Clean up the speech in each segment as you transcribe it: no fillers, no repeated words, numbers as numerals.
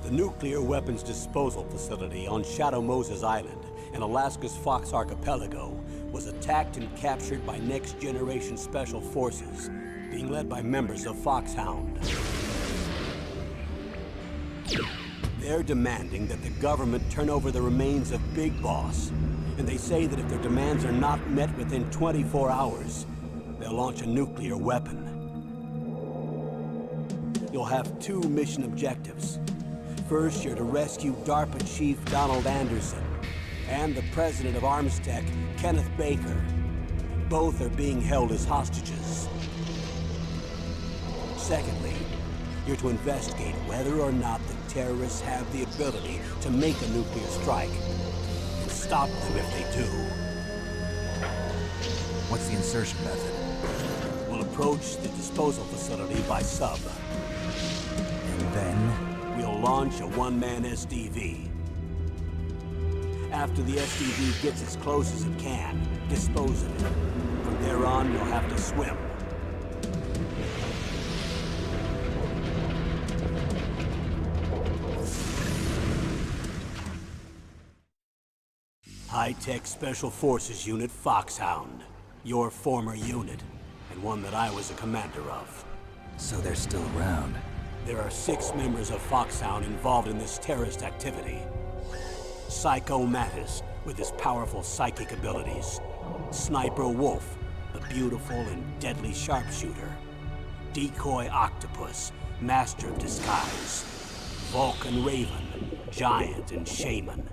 The nuclear weapons disposal facility on Shadow Moses Island in Alaska's Fox Archipelago was attacked and captured by next-generation special forces, being led by members of Foxhound. They're demanding that the government turn over the remains of Big Boss, and they say that if their demands are not met within 24 hours, they'll launch a nuclear weapon. You'll have two mission objectives. First, you're to rescue DARPA Chief Donald Anderson and the president of Armstech, Kenneth Baker. Both are being held as hostages. Secondly, you're to investigate whether or not the terrorists have the ability to make a nuclear strike and stop them if they do. What's the insertion method? We'll approach the disposal facility by sub. And then? We'll launch a one-man SDV. After the SDV gets as close as it can, dispose of it. From there on, you'll have to swim. High-Tech Special Forces Unit Foxhound. Your former unit, and one that I was a commander of. So they're still around. There are 6 members of Foxhound involved in this terrorist activity. Psycho Mattis, with his powerful psychic abilities. Sniper Wolf, the beautiful and deadly sharpshooter. Decoy Octopus, master of disguise. Vulcan Raven, giant and shaman.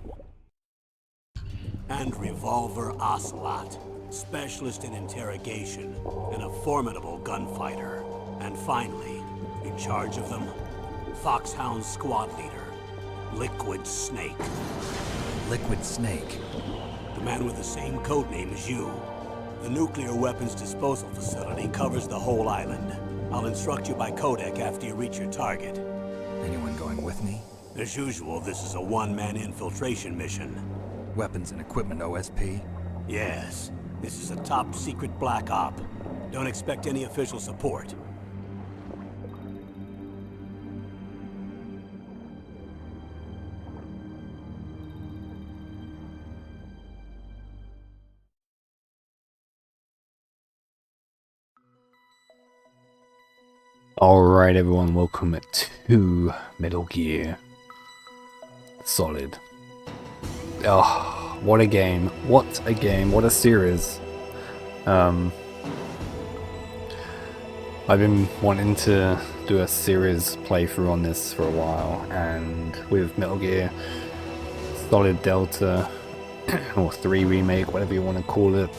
And Revolver Ocelot, specialist in interrogation and a formidable gunfighter. And finally, in charge of them, Foxhound squad leader, Liquid Snake. Liquid Snake? The man with the same codename as you. The nuclear weapons disposal facility covers the whole island. I'll instruct you by codec after you reach your target. Anyone going with me? As usual, this is a one-man infiltration mission. Weapons and equipment OSP? Yes. This is a top-secret black op. Don't expect any official support. Alright everyone, welcome to Metal Gear Solid. Oh, what a game, what a game, what a series. I've been wanting to do a series playthrough on this for a while, and with Metal Gear Solid Delta, or 3 Remake, whatever you want to call it,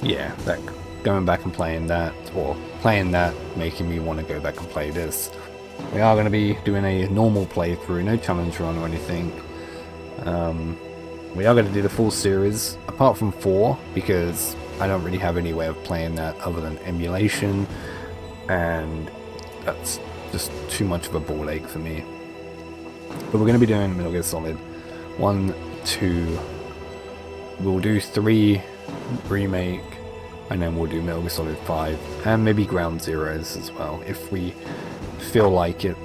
yeah, that going back and playing that, or playing that, making me want to go back and play this. We are going to be doing a normal playthrough, no challenge run or anything. We are going to do the full series, apart from 4, because I don't really have any way of playing that other than emulation, and that's just too much of a ball ache for me. But we're going to be doing Metal Gear Solid 1, 2, we'll do 3 Remake, and then we'll do Metal Gear Solid 5, and maybe Ground Zeroes as well, if we feel like it.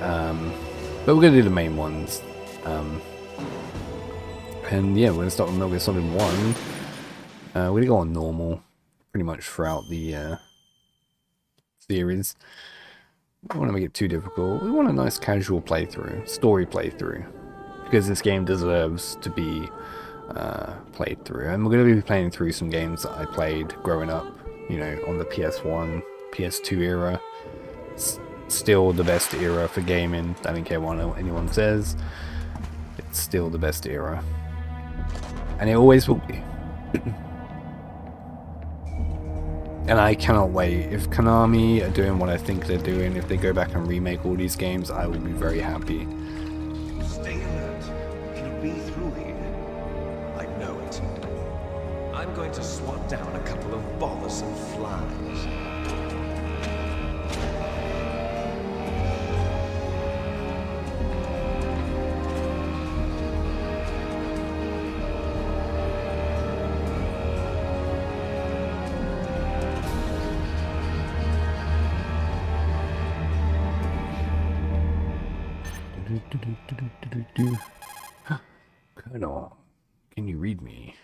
But we're going to do the main ones. And yeah, we're going to start with Metal Gear Solid 1. We're going to go on normal pretty much throughout the series. We don't want to make it too difficult. We want a nice casual playthrough, story playthrough, because this game deserves to be played through. And we're going to be playing through some games that I played growing up, you know, on the PS1, PS2 era. Still the best era for gaming. I don't care what anyone says, it's still the best era, and it always will be. And I cannot wait. If Konami are doing what I think they're doing, if they go back and remake all these games, I will be very happy. Stay alert. It'll be through here. I know it. I'm going to swat down a couple of bothersome flies. Colonel, can you read me?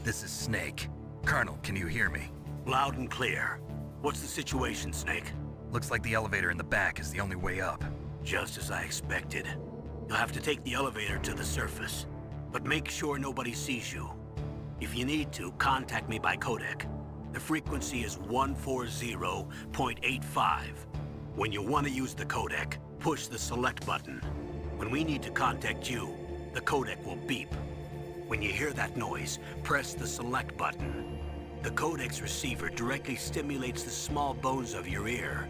This is Snake. Colonel, can you hear me? Loud and clear. What's the situation, Snake? Looks like the elevator in the back is the only way up. Just as I expected. You'll have to take the elevator to the surface, but make sure nobody sees you. If you need to, contact me by codec. The frequency is 140.85. When you want to use the codec, push the select button. When we need to contact you, the codec will beep. When you hear that noise, press the select button. The codec's receiver directly stimulates the small bones of your ear.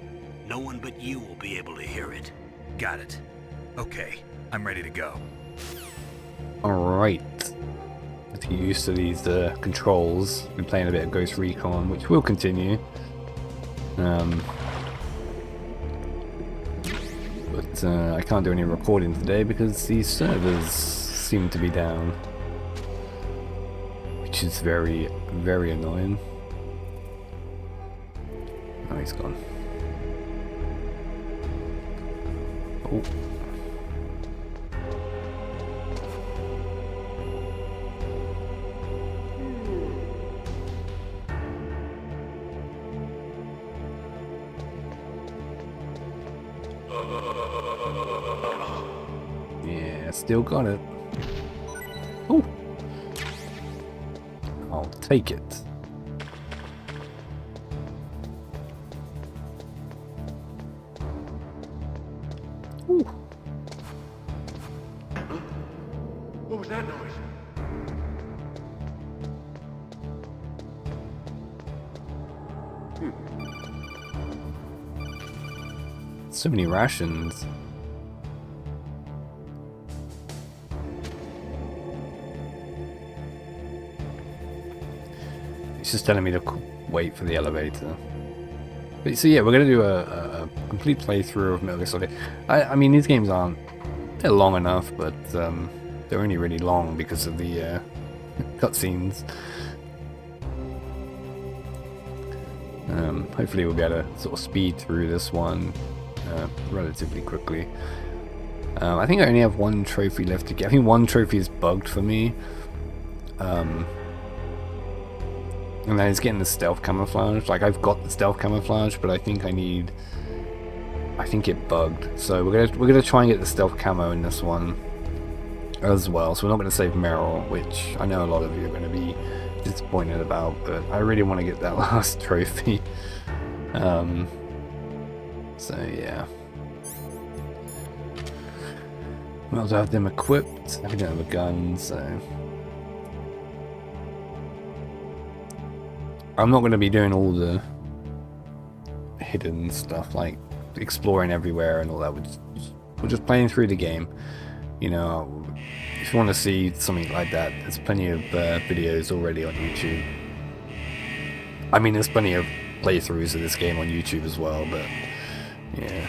No one but you will be able to hear it. Got it. Okay, I'm ready to go. Alright. Let's get used to these controls. Been playing a bit of Ghost Recon, which will continue. But I can't do any recording today because these servers seem to be down. Which is very, very annoying. Oh, he's gone. Oh. Yeah, still got it. Oh. I'll take it. Ooh. What was that noise? So many rations. It's just telling me to wait for the elevator. But so yeah, we're gonna do a complete playthrough of Metal Gear Solid. I mean, these games aren't, they're long enough, but they're only really long because of the cutscenes. Hopefully we'll be able to sort of speed through this one relatively quickly. I think I only have one trophy left to get. I think one trophy is bugged for me. And then it's getting the stealth camouflage. Like, I've got the stealth camouflage, but I think it bugged. So we're gonna try and get the stealth camo in this one as well. So we're not gonna save Meryl, which I know a lot of you are gonna be disappointed about, but I really want to get that last trophy. So yeah. We also have them equipped. We don't have a gun, so I'm not going to be doing all the hidden stuff, like exploring everywhere and all that. We're just playing through the game. You know, if you want to see something like that, there's plenty of videos already on YouTube. I mean, there's plenty of playthroughs of this game on YouTube as well, but yeah.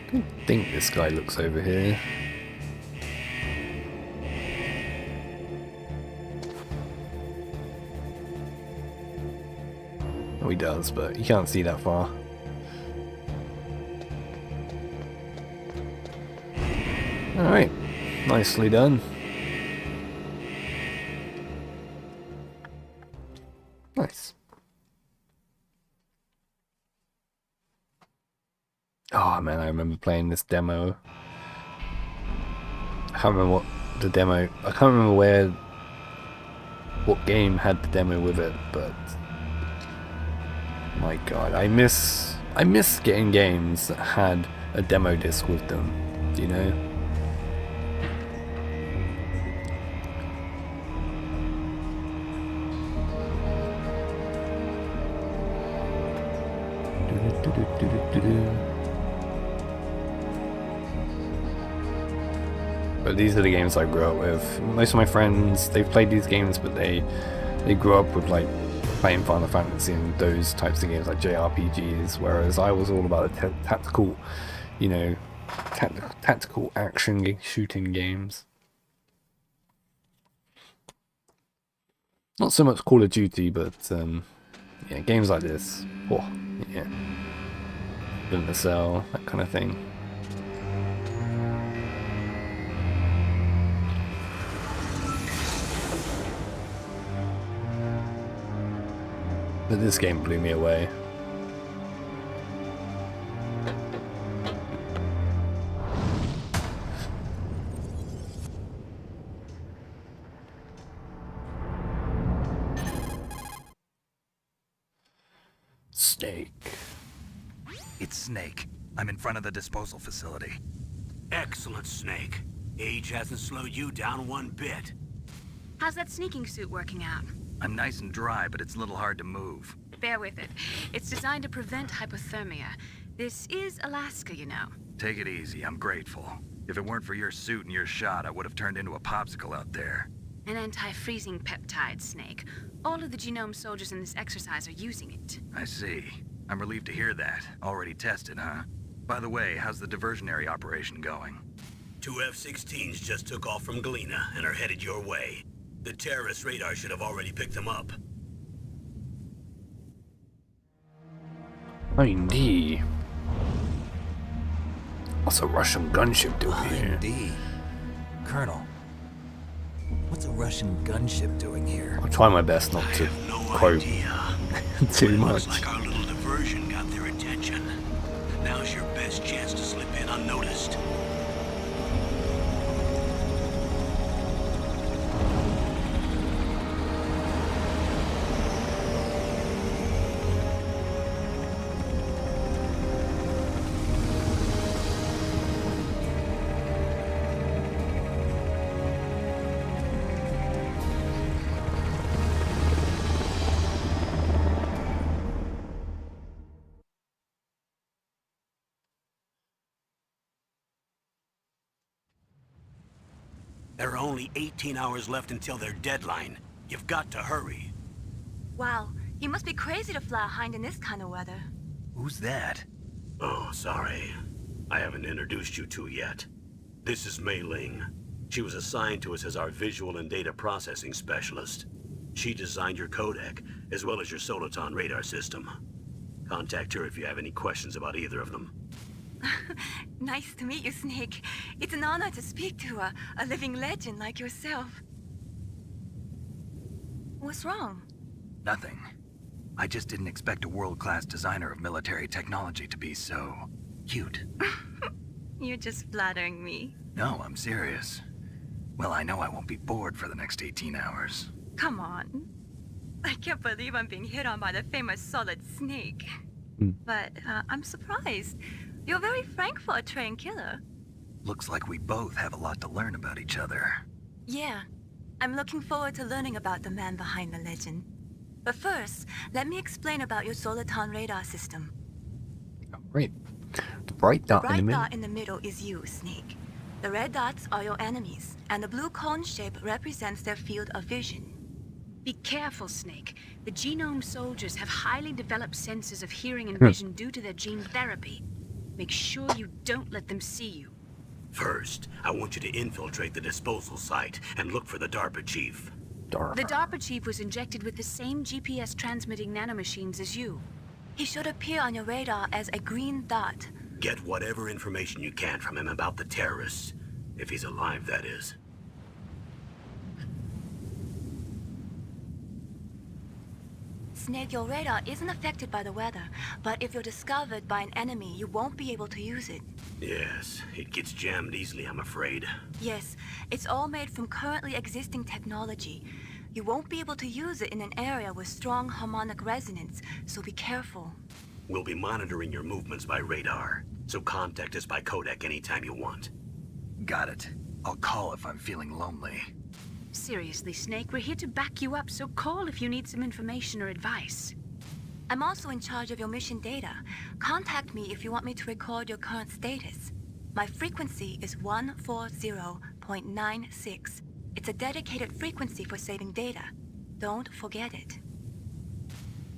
I don't think this guy looks over here. Oh, he does, but you can't see that far. Alright, nicely done. Nice. Oh man, I remember playing this demo. I can't remember what the demo, I can't remember what game had the demo with it, but my god, I miss getting games that had a demo disc with them, you know? But these are the games I grew up with. Most of my friends, they've played these games, but they grew up with like playing Final Fantasy and those types of games, like JRPGs, whereas I was all about the tactical, you know, tactical action shooting games. Not so much Call of Duty, but Yeah, games like this. Oh, yeah. In the cell, that kind of thing. But this game blew me away. Snake. It's Snake. I'm in front of the disposal facility. Excellent, Snake. Age hasn't slowed you down one bit. How's that sneaking suit working out? I'm nice and dry, but it's a little hard to move. Bear with it. It's designed to prevent hypothermia. This is Alaska, you know. Take it easy, I'm grateful. If it weren't for your suit and your shot, I would have turned into a popsicle out there. An anti-freezing peptide, Snake. All of the genome soldiers in this exercise are using it. I see. I'm relieved to hear that. Already tested, huh? By the way, how's the diversionary operation going? 2 F-16s just took off from Galena and are headed your way. The terrorist radar should have already picked them up. IND. What's a Russian gunship doing here? IND. Colonel, what's a Russian gunship doing here? I'll try my best not to No quote idea. too Looks much. like our little diversion got their attention. Now's your best chance to slip in unnoticed. There are only 18 hours left until their deadline. You've got to hurry. Wow, you must be crazy to fly a hind in this kind of weather. Who's that? Oh, sorry. I haven't introduced you to yet. This is Mei Ling. She was assigned to us as our visual and data processing specialist. She designed your codec, as well as your Soliton radar system. Contact her if you have any questions about either of them. Nice to meet you, Snake. It's an honor to speak to a living legend like yourself. What's wrong? Nothing. I just didn't expect a world-class designer of military technology to be so cute. You're just flattering me. No, I'm serious. Well, I know I won't be bored for the next 18 hours. Come on. I can't believe I'm being hit on by the famous Solid Snake. But I'm surprised. You're very frank for a trained killer. Looks like we both have a lot to learn about each other. Yeah. I'm looking forward to learning about the man behind the legend. But first, let me explain about your Soliton radar system. Oh, great. The bright dot in the Bright middle. dot in the middle is you, Snake. The red dots are your enemies, and the blue cone shape represents their field of vision. Be careful, Snake. The genome soldiers have highly developed senses of hearing and vision due to their gene therapy. Make sure you don't let them see you. First, I want you to infiltrate the disposal site and look for the DARPA chief. Dark. The DARPA chief was injected with the same GPS transmitting nanomachines as you. He should appear on your radar as a green dot. Get whatever information you can from him about the terrorists. If he's alive, that is. Snake, your radar isn't affected by the weather, but if you're discovered by an enemy, you won't be able to use it. Yes, it gets jammed easily, I'm afraid. Yes, it's all made from currently existing technology. You won't be able to use it in an area with strong harmonic resonance, so be careful. We'll be monitoring your movements by radar, so contact us by codec anytime you want. Got it. I'll call if I'm feeling lonely. Seriously, Snake, we're here to back you up, so call if you need some information or advice. I'm also in charge of your mission data. Contact me if you want me to record your current status. My frequency is 140.96. It's a dedicated frequency for saving data. Don't forget it.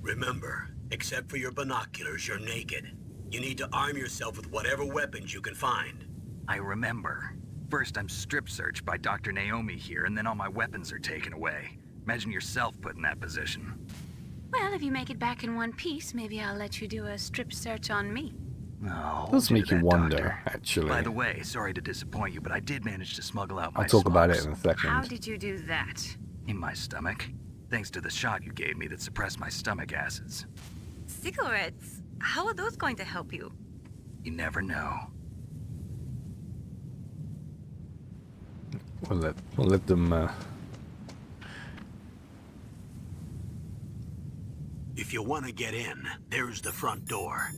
Remember, except for your binoculars, you're naked. You need to arm yourself with whatever weapons you can find. I remember. First, I'm strip searched by Dr. Naomi here, and then all my weapons are taken away. Imagine yourself put in that position. Well, if you make it back in one piece, maybe I'll let you do a strip search on me. Oh, Does make you wonder, doctor. actually. By the way, sorry to disappoint you, but I did manage to smuggle out my I'll talk about it smokes in a How second. did you do that? in my stomach, thanks to the shot you gave me that suppressed my stomach acids. Cigarettes? How are those going to help you? You never know. We'll let them. If you want to get in, there's the front door.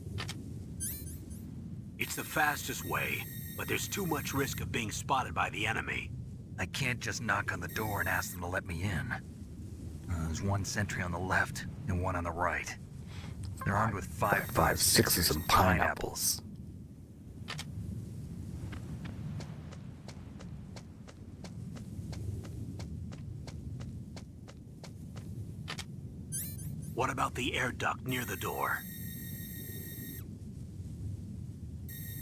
It's the fastest way, but there's too much risk of being spotted by the enemy. I can't just knock on the door and ask them to let me in. There's one sentry on the left and one on the right. They're armed with 5.56s and pineapples. What about the air duct near the door?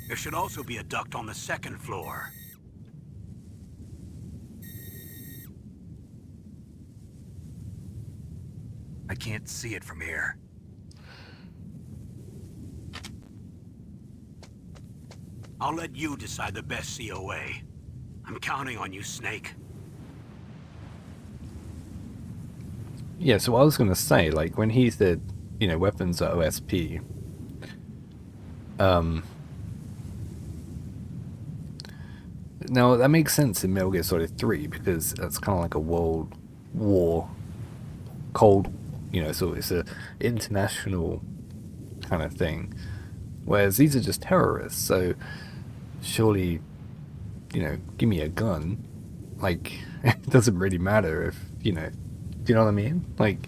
There should also be a duct on the second floor. I can't see it from here. I'll let you decide the best COA. I'm counting on you, Snake. Yeah, so I was gonna say, like, when he said, you know, weapons are OSP. Now that makes sense in Metal Gear Solid 3 because that's kind of like a world war, cold, you know, so it's a international kind of thing. Whereas these are just terrorists, so surely, you know, give me a gun. Like, it doesn't really matter if, you know, do you know what I mean? Like,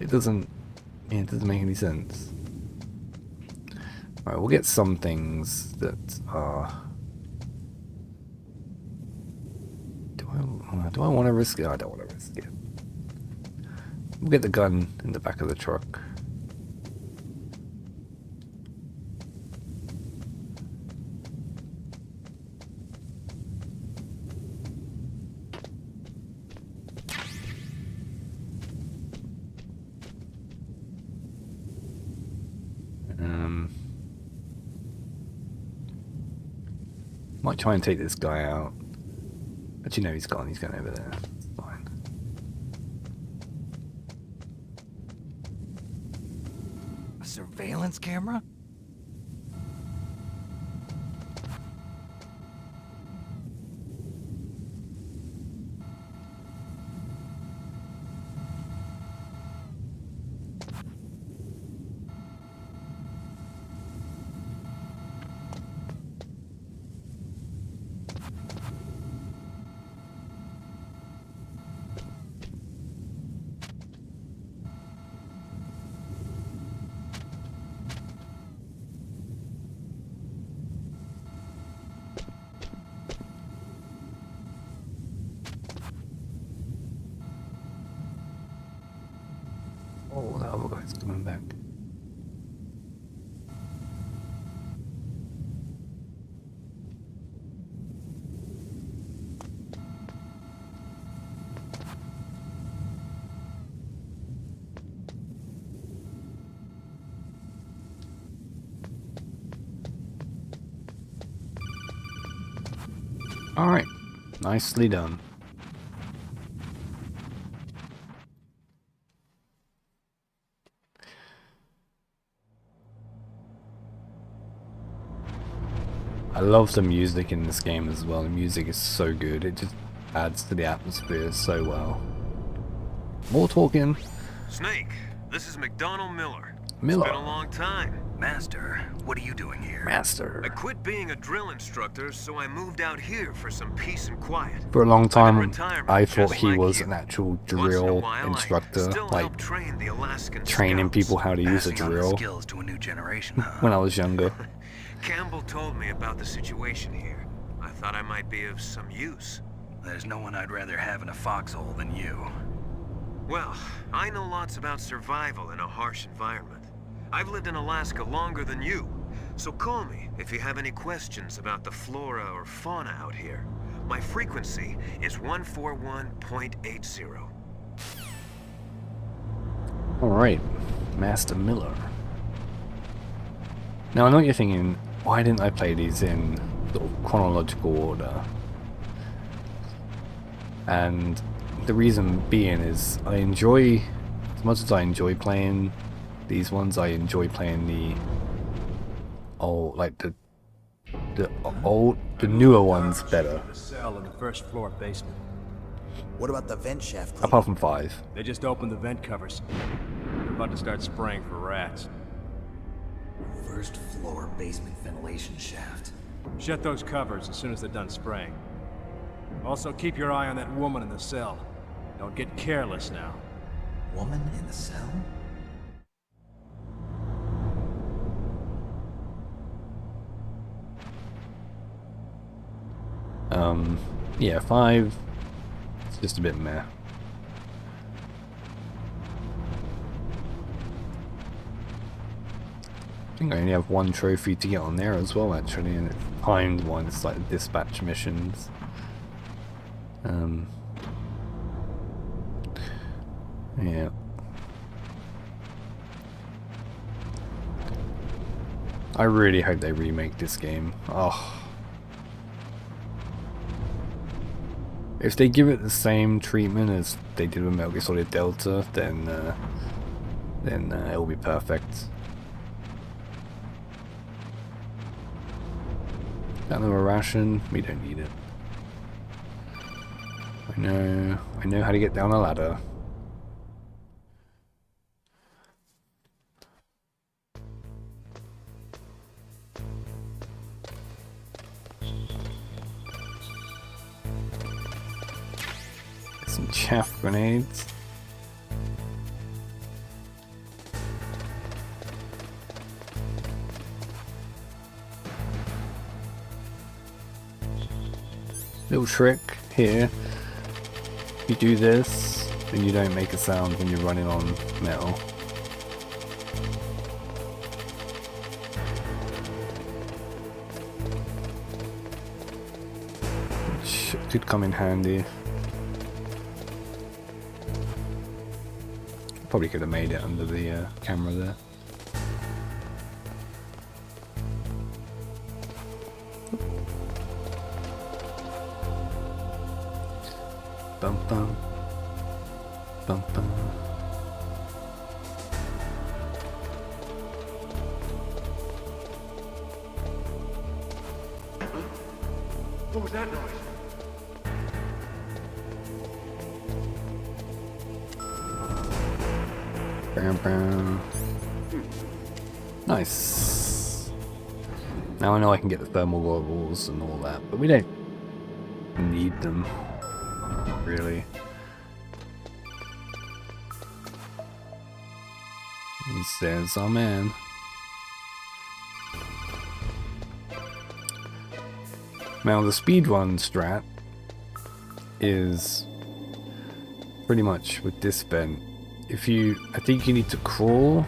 it doesn't make any sense. Alright, we'll get some things that are... Do I want to risk it? I don't want to risk it. We'll get the gun in the back of the truck. Might try and take this guy out. But you know he's gone. He's going over there. It's fine. A surveillance camera? Oh, the other guy's coming back. Alright, nicely done. I love the music in this game as well. The music is so good. It just adds to the atmosphere so well. More talking. Snake, this is McDonald Miller. Miller. It's been a long time. Master, what are you doing here? Master. I quit being a drill instructor, so I moved out here for some peace and quiet. For a long time, retirement, I thought just he like was you. an actual Once in a drill while, I instructor, still like help train the Alaskan training Scouts. people how to use a Passing on the drill skills to a new generation, huh? when I was younger. Campbell told me about the situation here. I thought I might be of some use. There's no one I'd rather have in a foxhole than you. Well, I know lots about survival in a harsh environment. I've lived in Alaska longer than you, so call me if you have any questions about the flora or fauna out here. My frequency is 141.80. Alright, Master Miller. Now I know what you're thinking, why didn't I play these in sort of chronological order? And the reason being is I enjoy, as much as I enjoy playing these ones, I enjoy playing the old, like the newer ones better. The cell in the first floor basement. What about the vent shaft cleaner? Apart from 5. They just opened the vent covers. They're about to start spraying for rats. First floor basement ventilation shaft. Shut those covers as soon as they're done spraying. Also, keep your eye on that woman in the cell. Don't get careless now. Woman in the cell? Yeah, 5, it's just a bit meh. I think I only have 1 trophy to get on there as well, actually, and it's timed one, it's like dispatch missions. Yeah. I really hope they remake this game. Oh. If they give it the same treatment as they did with Metal Gear Solid Delta, then it'll be perfect. Another ration, we don't need it. I know how to get down a ladder. Some chaff grenades. Little trick here. If you do this, then you don't make a sound when you're running on metal. Which could come in handy. Probably could have made it under the camera there. Bum bum. Bum bum. What was that noise? Bam, bam. Nice. Now I know I can get the thermal goggles and all that, but we don't need them, really. And there's our man. Now the speedrun strat is pretty much with this vent. I think you need to crawl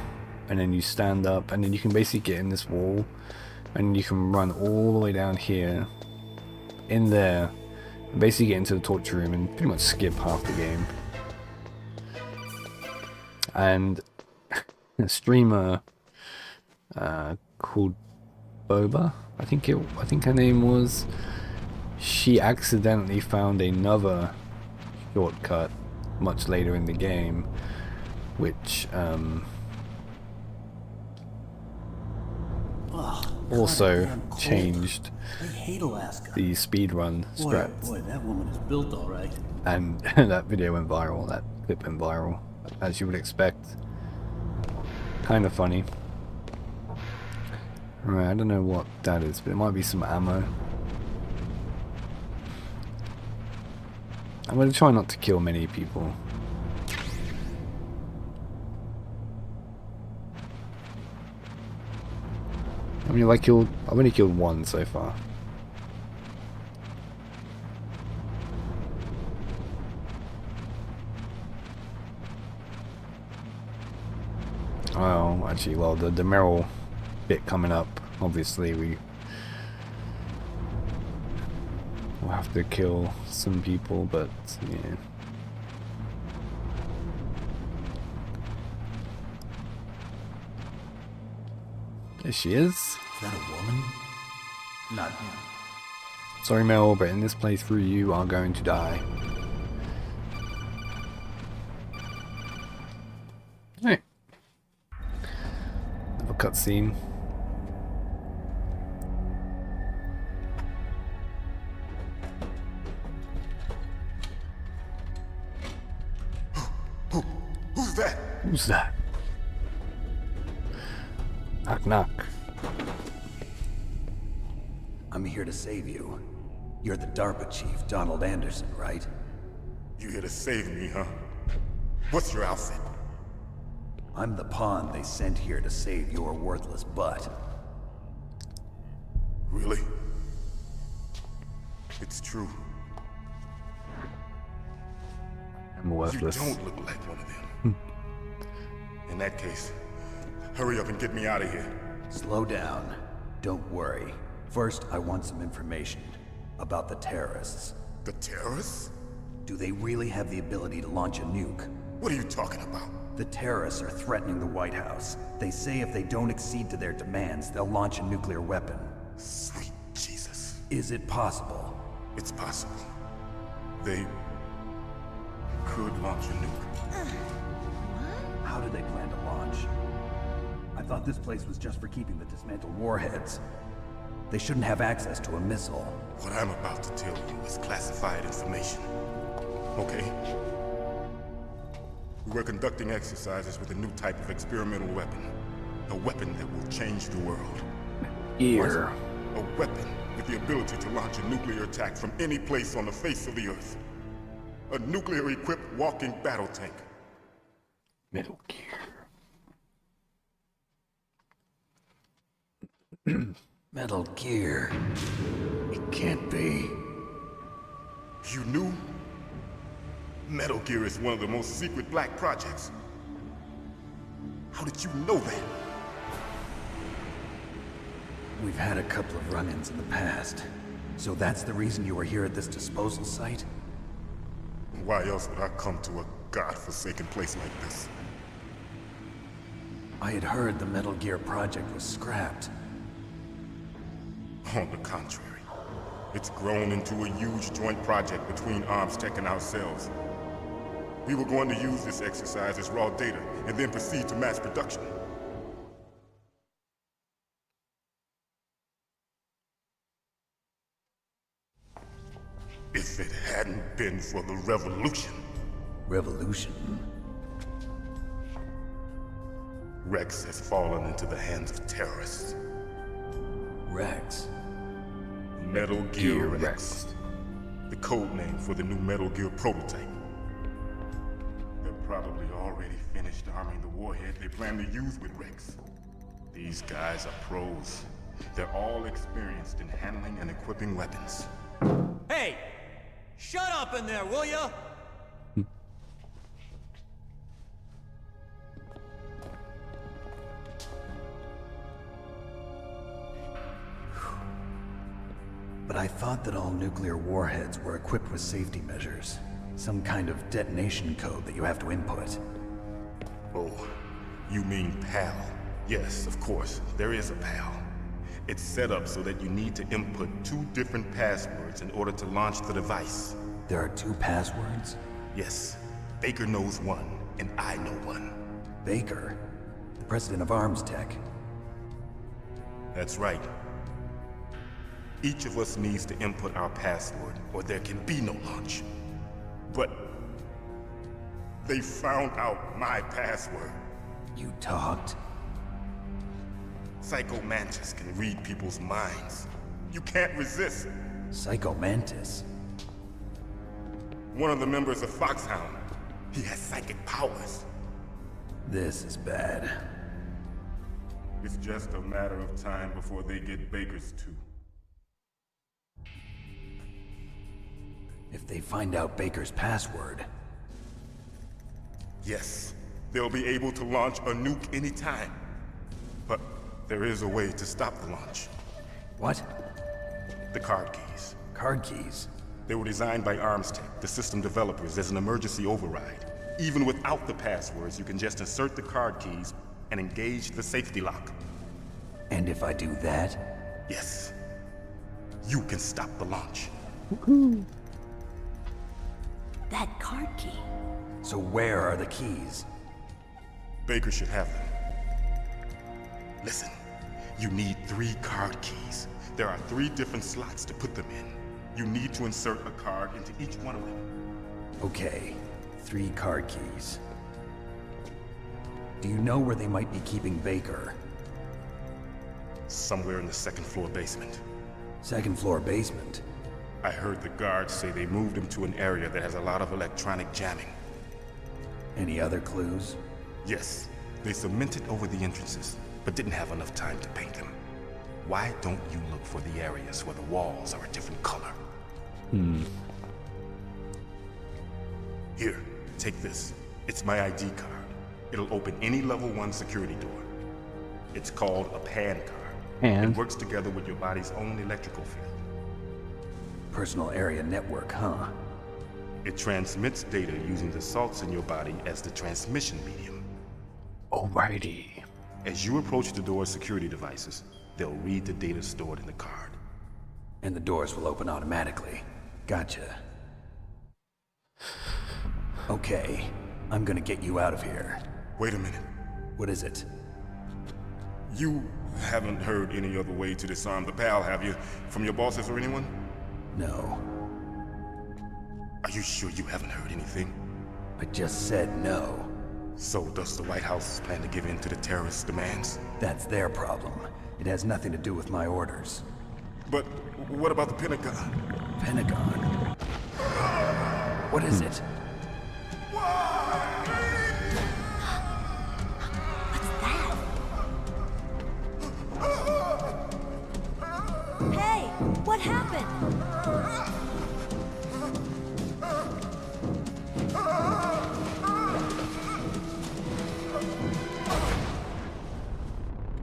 and then you stand up and then you can basically get in this wall and you can run all the way down here in there and basically get into the torture room and pretty much skip half the game. And a streamer called Boba, I think her name was, she accidentally found another shortcut much later in the game, which also changed the speedrun strats. Boy, that woman is built all right. And that video went viral, that clip went viral, as you would expect. Kind of funny. Right, I don't know what that is, but it might be some ammo. I'm going to try not to kill many people. I mean, I've only killed 1 so far. Oh, actually, well, the Meryl bit coming up, obviously we'll have to kill some people, but yeah. There she is. Is that a woman? Not him. Sorry, Mel, but in this playthrough you are going to die. Alright. Another cutscene. Who's that? Who's that? Knock knock. I'm here to save you. You're the DARPA chief, Donald Anderson, right? You here to save me, huh? What's your outfit? I'm the pawn they sent here to save your worthless butt. Really? It's true. I'm worthless. You don't look like one of them. In that case, hurry up and get me out of here. Slow down. Don't worry. First, I want some information about the terrorists. The terrorists? Do they really have the ability to launch a nuke? What are you talking about? The terrorists are threatening the White House. They say if they don't accede to their demands, they'll launch a nuclear weapon. Sweet Jesus. Is it possible? It's possible. They could launch a nuke. How do they plan to launch? I thought this place was just for keeping the dismantled warheads. They shouldn't have access to a missile. What I'm about to tell you is classified information. Okay? We were conducting exercises with a new type of experimental weapon. A weapon that will change the world. Here. A weapon with the ability to launch a nuclear attack from any place on the face of the Earth. A nuclear-equipped walking battle tank. Metal Gear. Metal Gear. It can't be. You knew? Metal Gear is one of the most secret black projects. How did you know that? We've had a couple of run-ins in the past. So that's the reason you were here at this disposal site? Why else would I come to a godforsaken place like this? I had heard the Metal Gear project was scrapped. On the contrary, it's grown into a huge joint project between ArmsTech and ourselves. We were going to use this exercise as raw data and then proceed to mass production. If it hadn't been for the revolution. Revolution? Rex has fallen into the hands of terrorists. Rex? Metal Gear Rex. The code name for the new Metal Gear prototype. They're probably already finished arming the warhead they plan to use with Rex. These guys are pros. They're all experienced in handling and equipping weapons. Hey! Shut up in there, will ya? But I thought that all nuclear warheads were equipped with safety measures. Some kind of detonation code that you have to input. Oh, you mean PAL? Yes, of course, there is a PAL. It's set up so that you need to input 2 different passwords in order to launch the device. There are 2 passwords? Yes, Baker knows one, and I know one. Baker? The president of ArmsTech? That's right. Each of us needs to input our password, or there can be no launch. But they found out my password. You talked? Psycho Mantis can read people's minds. You can't resist. Psycho Mantis? One of the members of Foxhound. He has psychic powers. This is bad. It's just a matter of time before they get Baker's too. If they find out Baker's password... Yes, they'll be able to launch a nuke anytime. But there is a way to stop the launch. What? The card keys. Card keys? They were designed by ArmsTech, the system developers, as an emergency override. Even without the passwords, you can just insert the card keys and engage the safety lock. And if I do that? Yes. You can stop the launch. That card key. So where are the keys? Baker should have them. Listen, you need 3 card keys. There are 3 different slots to put them in. You need to insert a card into each one of them. Okay, 3 card keys. Do you know where they might be keeping Baker? Somewhere in the 2nd floor basement. 2nd floor basement? I heard the guards say they moved him to an area that has a lot of electronic jamming. Any other clues? Yes, they cemented over the entrances, but didn't have enough time to paint them. Why don't you look for the areas where the walls are a different color? Here, take this. It's my ID card. It'll open any level 1 security door. It's called a PAN card. And? It works together with your body's own electrical field. Personal area network, huh? It transmits data using the salts in your body as the transmission medium. Alrighty. As you approach the door's security devices, they'll read the data stored in the card. And the doors will open automatically. Gotcha. Okay, I'm gonna get you out of here. Wait a minute. What is it? You haven't heard any other way to disarm the PAL, have you? From your bosses or anyone? No. Are you sure you haven't heard anything? I just said no. So does the White House plan to give in to the terrorists' demands? That's their problem. It has nothing to do with my orders. But what about the Pentagon? Pentagon? What is it? Hey, what happened?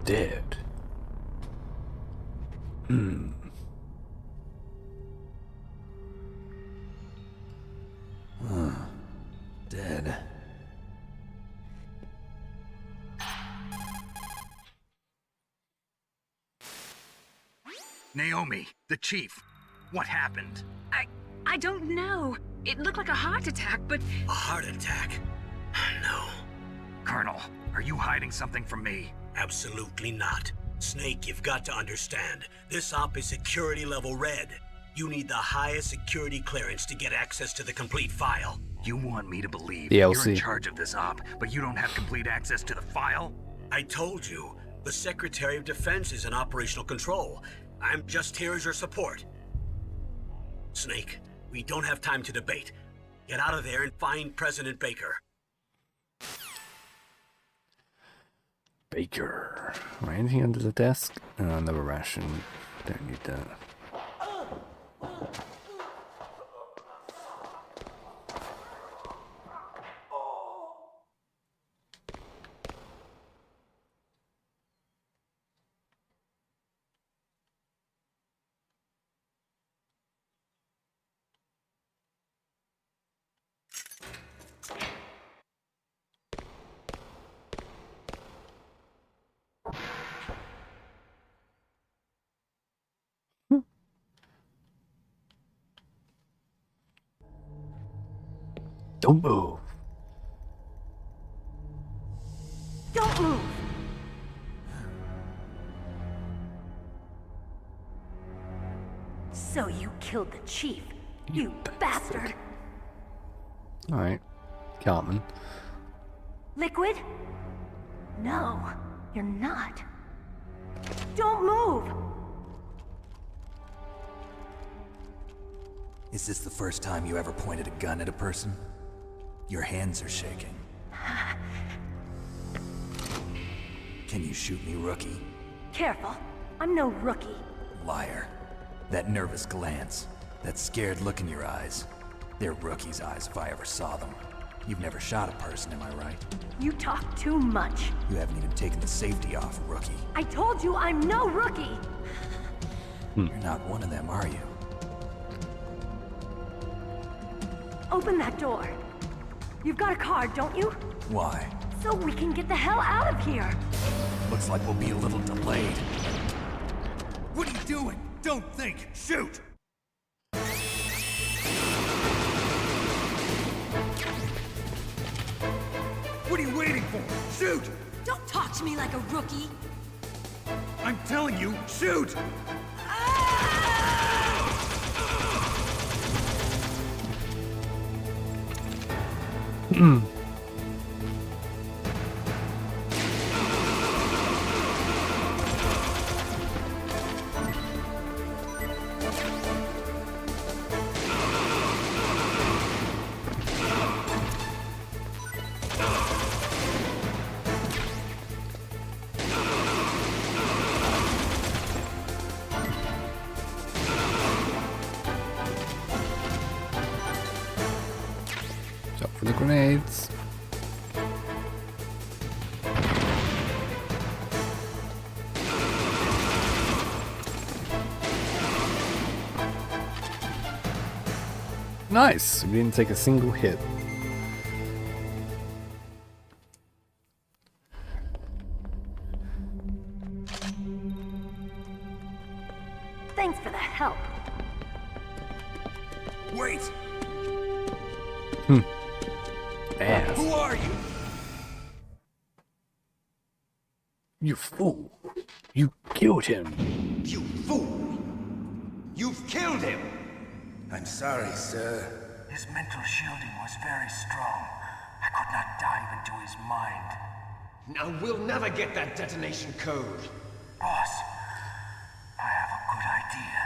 Dead. Dead. Naomi, the chief. What happened? I don't know. It looked like a heart attack, but A heart attack? No, Colonel, are you hiding something from me? absolutely not. Snake, you've got to understand. This op is security level red. You need the highest security clearance to get access to the complete file. You want me to believe DLC. you're in charge of this op, but you don't have complete access to the file? I told you, the Secretary of Defense is in operational control. I'm just here as your support. Snake, we don't have time to debate. Get out of there and find President Baker. Baker. Right, anything under the desk? Another ration. Don't need that. Don't move. Don't move! So you killed the chief, you bastard! Alright. Cartman. Liquid? No, you're not. Don't move! Is this the first time you ever pointed a gun at a person? Your hands are shaking. Can you shoot me, rookie? Careful, I'm no rookie. Liar. That nervous glance, that scared look in your eyes. They're rookie's eyes if I ever saw them. You've never shot a person, am I right? You talk too much. You haven't even taken the safety off, rookie. I told you I'm no rookie! You're not one of them, are you? Open that door. You've got a card, don't you? Why? So we can get the hell out of here. Looks like we'll be a little delayed. What are you doing? Don't think. Shoot! What are you waiting for? Shoot! Don't talk to me like a rookie. I'm telling you, shoot! Jump for the grenades. Nice! We didn't take a single hit. Thanks for the help. Wait! Ass. Who are you? You fool! You killed him! You fool! You've killed him! I'm sorry, sir. His mental shielding was very strong. I could not dive into his mind. Now we'll never get that detonation code. Boss, I have a good idea.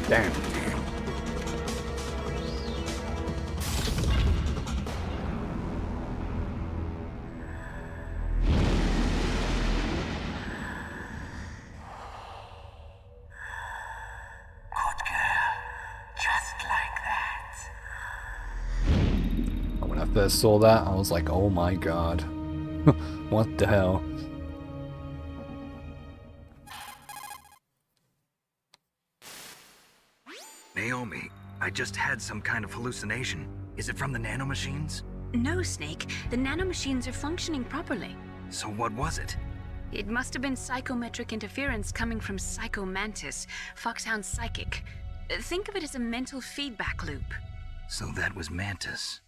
Damn. Good girl. Just like that. When I first saw that, I was like, oh my god. What the hell? Naomi, I just had some kind of hallucination. Is it from the nanomachines? No, Snake. The nanomachines are functioning properly. So what was it? It must have been psychometric interference coming from Psycho Mantis, Foxhound's psychic. Think of it as a mental feedback loop. So that was Mantis.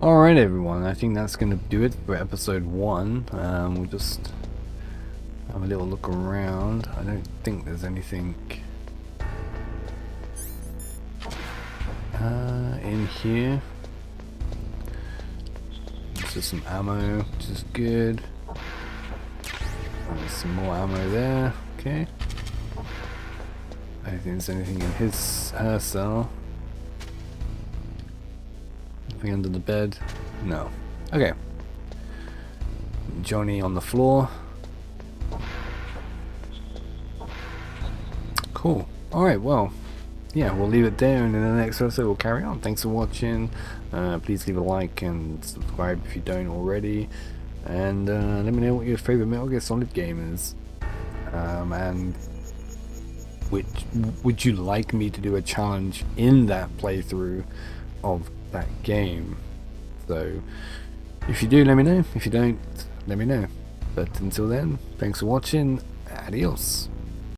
Alright everyone, I think that's going to do it for episode 1. We'll just have a little look around. I don't think there's anything in here. It's just some ammo, which is good. There's some more ammo there, okay. I don't think there's anything in her cell. Nothing under the bed? No. Okay. Johnny on the floor. Cool. Alright, well, yeah, we'll leave it there, and in the next episode we'll carry on. Thanks for watching. Please leave a like and subscribe if you don't already. And let me know what your favourite Metal Gear Solid game is. And would you like me to do a challenge in that playthrough of that game? So if you do, let me know. If you don't, let me know. But until then, thanks for watching. Adios.